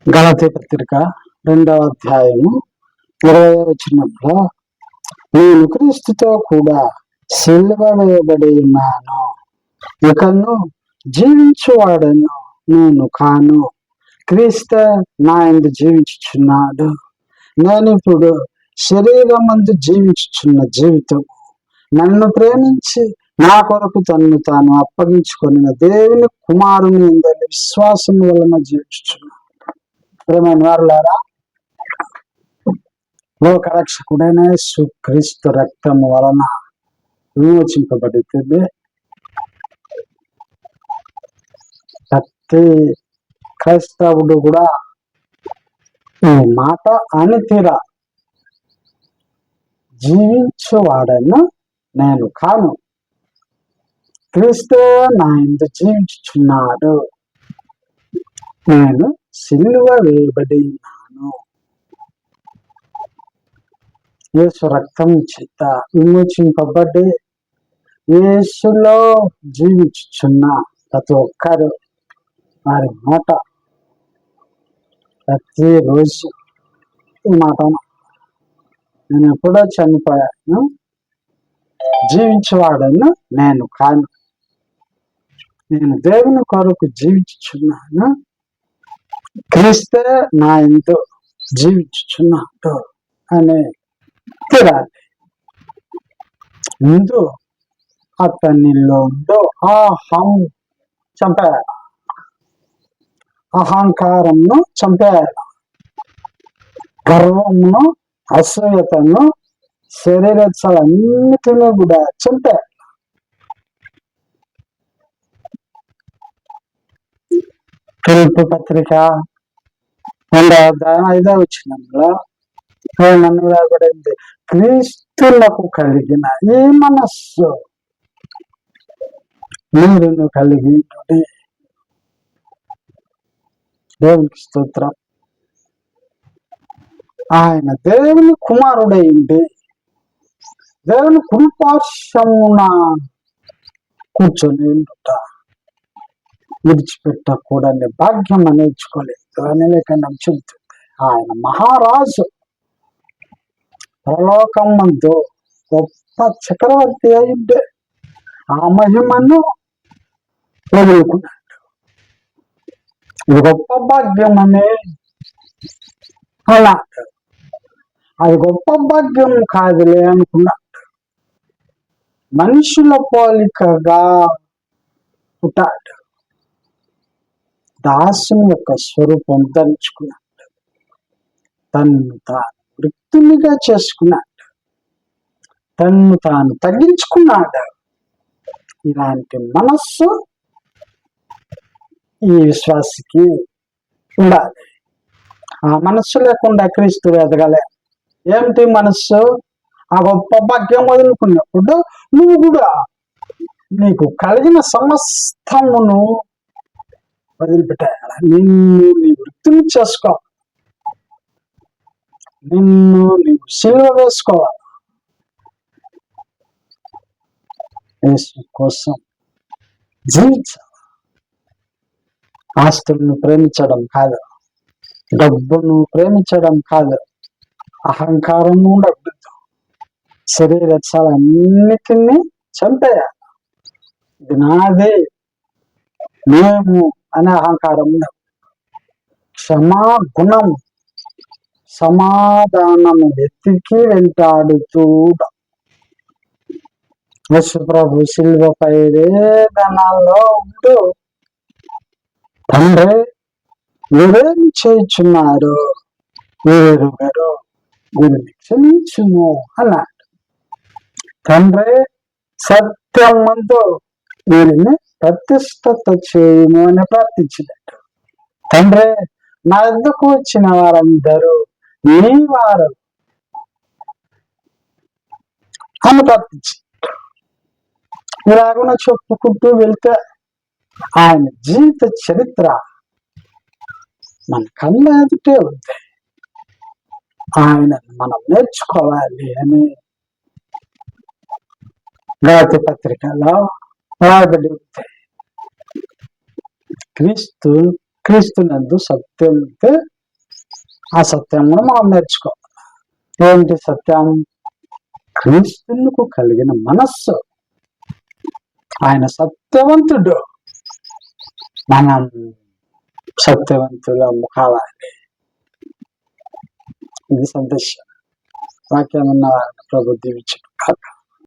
గలతీ పత్రిక 2వ అధ్యాయము 20వ వచనంలో, నేను క్రీస్తుతో కూడా సిలువ వేయబడి ఉన్నాను, ఇకను జీవించువాడను నేను కాను, క్రీస్తు నా యందు జీవించుచున్నాడు. నేనిప్పుడు శరీరమందు జీవించుచున్న జీవితం నన్ను ప్రేమించి నా కొరకు తన్ను తాను అప్పగించుకున్న దేవుని కుమారుని యందు విశ్వాసం వలన జీవించుచున్నాను. ప్రేమైన వారులారా, లోకరక్షకుడైన యేసుక్రీస్తు రక్తము వలన విమోచింపబడుతుంది. ప్రతి క్రైస్తవుడు కూడా ఈ మాట అని తీరా, జీవించువాడను నేను కాను, క్రీస్తు నా యందు జీవించుచున్నాడు, నేను సిలువ వేయబడి ఉన్నాను. యేసు రక్తం చేత విమోచింపబడి యేసులో జీవించుచున్న ప్రతి ఒక్కరు వారి మాట ప్రతిరోజు ఈ మాటను, నేను ఎప్పుడో చనిపోయాను, జీవించేవాడను నేను కాను, నేను దేవుని కొరకు జీవించుచున్నాను, క్రీస్తే నా యందు జీవించుచున్నాడు అనే తీరాలి. ముందు అతనిలో చంపేయాలి, అహంకారంను చంపేయాలి, గర్వమును, అసూయతను, శరీరత్సాలన్నిటినీ కూడా చంపేయాలి. ఫిలిప్పీ పత్రిక 2వ అధ్యాయం 5వ వచనంలో నన్ను రాబడింది, క్రీస్తులకు కలిగిన ఈ మనస్సు మీరును కలిగి ఉండుడి. దేవునికి స్తోత్రం. ఆయన దేవుని కుమారుడైంది దేవుని కుడిపార్శ్వమున కూర్చొని ఉండుట విడిచిపెట్టకూడని భాగ్యం నేర్చుకోలేదు అని లేఖనం చెబుతుంది. ఆయన మహారాజు, పరలోకం మందు గొప్ప చక్రవర్తి అయిందే ఆ మహిమను వదులుకున్నాడు. ఇది గొప్ప భాగ్యం అని అన్నాడు. అది గొప్ప భాగ్యం కాదులే అనుకున్నాడు. మనుషుల పోలికగా పుట్టాడు, దాసుని యొక్క స్వరూపం ధరించుకున్నాడు, తన్ను తాను వృత్తునిగా చేసుకున్నాడు, తన్ను తాను తగ్గించుకున్నాడు. ఇలాంటి మనస్సు ఈ విశ్వాసికి ఉండాలి. ఆ మనస్సు లేకుండా క్రీస్తు ఎదగలే. ఏమిటి మనస్సు? ఆ గొప్ప భాగ్యం వదులుకున్నప్పుడు నువ్వు కూడా నీకు కలిగిన సమస్తమును వదిలిపెట్టాలి. నిన్ను నీ వృత్తిని చేసుకో, నిన్ను నీవు సిలువ వేసుకోవాలి. యేసు కోసం జీవించాలి. ఆస్తులను ప్రేమించడం కాదు, డబ్బును ప్రేమించడం కాదు, అహంకారము ఉండకూడదు, శరీరత్సాలన్నిటినీ చంపేయాలి. ఇది నాదే, మేము అనే అహంకారం ఉండదు. క్షమా గుణం, సమాధానము వెతికి వెంటాడుతూ యేసు ప్రభు సిలువపై వేదనలో ఉంటూ, తండ్రి మీరేం చేయుచున్నారు, వీరెరుగరు, వీరిని క్షమించుము అన్నాడు. తండ్రి సత్యమందు వీరిని ప్రతిష్ఠత చేయుము అని ప్రార్థించినట్టు, తండ్రి నా వద్దకు వచ్చిన వారందరూ నీ వారు అని ప్రార్థించి ఇలాగున చెప్పుకుంటూ వెళ్తే ఆయన జీవిత చరిత్ర మన కళ్ళ ఎదుటే ఉంది. ఆయన మనం నేర్చుకోవాలి అని గలతీ పత్రికలో రాయబడి ఉంది. క్రీస్తు క్రీస్తునందు సత్యం ఉంటే ఆ సత్యం కూడా మనం నేర్చుకోవాలి. ఏంటి సత్యం? క్రీస్తులకు కలిగిన మనస్సు. ఆయన సత్యవంతుడు, మనం సత్యవంతులం కావాలి. ఇది సందేశం. వాక్యం ఉన్న వారిని ప్రభు దీవించును.